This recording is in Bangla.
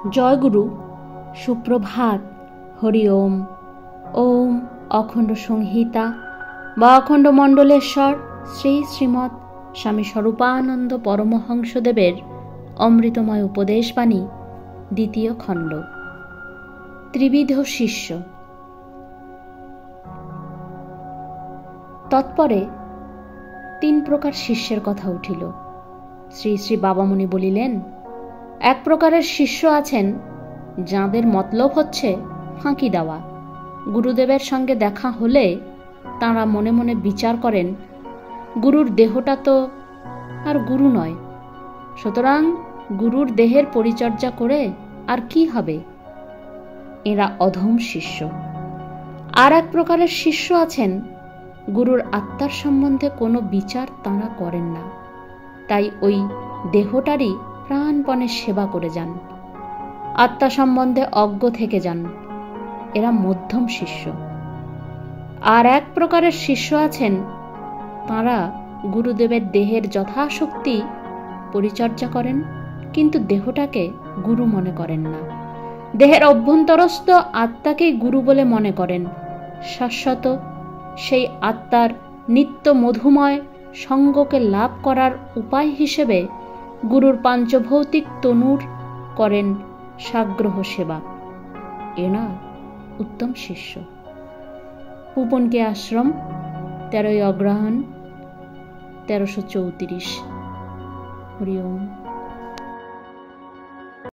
জয়গুরু, সুপ্রভাত, হরি ওম। ওম অখণ্ড সংহিতা বা অখণ্ড মণ্ডলেশ্বর শ্রী শ্রীমৎ স্বামী স্বরূপানন্দ পরমহংসদেবের অমৃতময় উপদেশবাণী, দ্বিতীয় খণ্ড। ত্রিবিধ শিষ্য। তৎপরে 3 প্রকার শিষ্যের কথা উঠিল। শ্রী শ্রী বাবামুনি বলিলেন, এক প্রকারের শিষ্য আছেন যাঁদের মতলব হচ্ছে ফাঁকি দেওয়া। গুরুদেবের সঙ্গে দেখা হলে তাঁরা মনে মনে বিচার করেন, গুরুর দেহটা তো আর গুরু নয়, সুতরাং গুরুর দেহের পরিচর্যা করে আর কি হবে। এরা অধম শিষ্য। আর এক প্রকারের শিষ্য আছেন, গুরুর আত্মার সম্বন্ধে কোনো বিচার তাঁরা করেন না, তাই ওই দেহটারই প্রাণপণে সেবা করে যান, আত্মা সম্বন্ধে অজ্ঞ থেকে যান। এরা মধ্যম শিষ্য। আর এক প্রকারের শিষ্য আছেন, তাঁরা গুরুদেবের দেহের যথাশক্তি পরিচর্যা করেন, কিন্তু দেহটাকে গুরু মনে করেন না। দেহের অভ্যন্তরস্থ আত্মাকেই গুরু বলে মনে করেন। শাশ্বত সেই আত্মার নিত্য মধুময় সঙ্গকে লাভ করার উপায় হিসেবে গুরুর পাঞ্চভৌতিক তনুর করেন সাগ্রহ সেবা। এরা উত্তম শিষ্য। পুপনকে আশ্রম, 13 অগ্রহায়ণ 1334। হরি ওম।